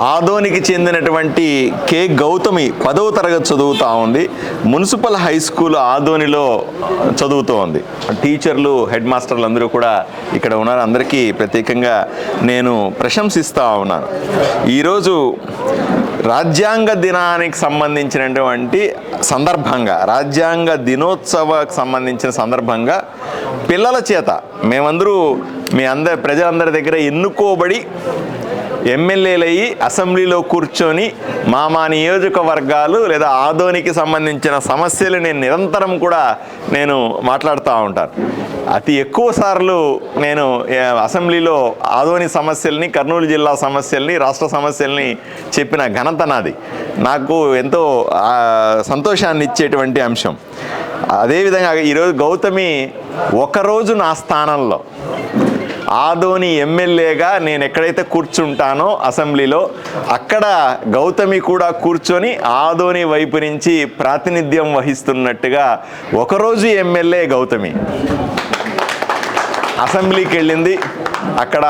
ఆదోనికి చెందినటువంటి కె గౌతమి 10వ తరగతి చదువుతూ ఉంది. మున్సిపల్ హై స్కూల్ ఆదోనిలో చదువుతూ ఉంది. టీచర్లు, హెడ్ మాస్టర్లు అందరూ కూడా ఇక్కడ ఉన్నారు. అందరికీ ప్రత్యేకంగా నేను ప్రశంసిస్తూ ఉన్నాను. ఈరోజు రాజ్యాంగ దినానికి సంబంధించినటువంటి సందర్భంగా, రాజ్యాంగ దినోత్సవానికి సంబంధించిన సందర్భంగా పిల్లల చేత మేమందరూ ప్రజలందరి దగ్గర ఎన్నుకోబడి ఎమ్మెల్యేలయ్యి అసెంబ్లీలో కూర్చొని మా నియోజకవర్గాలు లేదా ఆదోనికి సంబంధించిన సమస్యలు నేను నిరంతరం కూడా మాట్లాడుతూ ఉంటాను. అతి ఎక్కువ సార్లు నేను అసెంబ్లీలో ఆదోని సమస్యల్ని, కర్నూలు జిల్లా సమస్యల్ని, రాష్ట్ర సమస్యల్ని చెప్పిన ఘనత నాది. నాకు ఎంతో సంతోషాన్ని ఇచ్చేటువంటి అంశం. అదేవిధంగా ఈరోజు గౌతమి ఒకరోజు నా స్థానంలో ఆదోని ఎమ్మెల్యేగా నేను ఎక్కడైతే కూర్చుంటానో అసెంబ్లీలో, అక్కడ గౌతమి కూడా కూర్చొని ఆదోని వైపు నుంచి ప్రాతినిధ్యం వహిస్తున్నట్టుగా ఒకరోజు ఎమ్మెల్యే గౌతమి అసెంబ్లీకి వెళ్ళింది. అక్కడ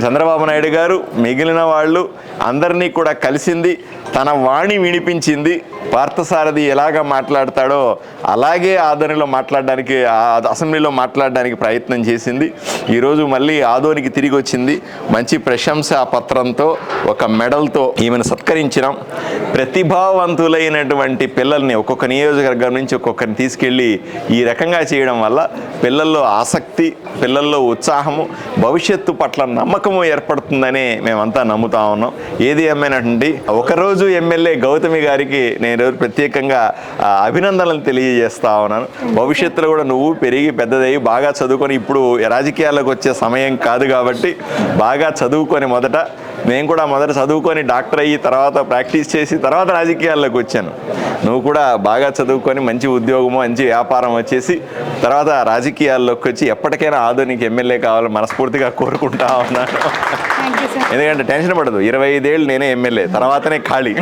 చంద్రబాబు నాయుడు గారు మిగిలిన వాళ్ళు అందరినీ కూడా కలిసింది, తన వాణి వినిపించింది. పార్థసారథి ఎలాగ మాట్లాడతాడో అలాగే ఆదోనిలో మాట్లాడడానికి, అసెంబ్లీలో మాట్లాడడానికి ప్రయత్నం చేసింది. ఈరోజు మళ్ళీ ఆదోనికి తిరిగి వచ్చింది. మంచి ప్రశంసా పత్రంతో, ఒక మెడల్తో ఈమెను సత్కరించినాం. ప్రతిభావంతులైనటువంటి పిల్లల్ని ఒక్కొక్క నియోజకవర్గం నుంచి ఒక్కొక్కరిని తీసుకెళ్ళి ఈ రకంగా చేయడం వల్ల పిల్లల్లో ఆసక్తి, పిల్లల్లో ఉత్సాహము, భవిష్యత్తు పట్ల నమ్మకము ఏర్పడుతుందని మేమంతా నమ్ముతా ఉన్నాం. ఏది ఏమైనానండి, ఒకరోజు ఎమ్మెల్యే గౌతమి గారికి నేను ప్రత్యేకంగా అభినందనలు తెలియజేస్తా ఉన్నాను. భవిష్యత్తులో కూడా నువ్వు పెరిగి పెద్దదయ్యి బాగా చదువుకొని, ఇప్పుడు రాజకీయాల్లోకి వచ్చే సమయం కాదు కాబట్టి బాగా చదువుకొని, నేను కూడా మొదట చదువుకొని డాక్టర్ అయ్యి తర్వాత ప్రాక్టీస్ చేసి తర్వాత రాజకీయాల్లోకి వచ్చాను. నువ్వు కూడా బాగా చదువుకొని మంచి ఉద్యోగము, మంచి వ్యాపారం వచ్చేసి తర్వాత రాజకీయాల్లోకి వచ్చి ఎప్పటికైనా ఆదోనికి ఎమ్మెల్యే కావాలని మనస్ఫూర్తిగా కోరుకుంటా ఉన్నాను. ఎందుకంటే టెన్షన్ పడదు, 25 ఏళ్ళు నేనే ఎమ్మెల్యే, తర్వాతనే ఖాళీ.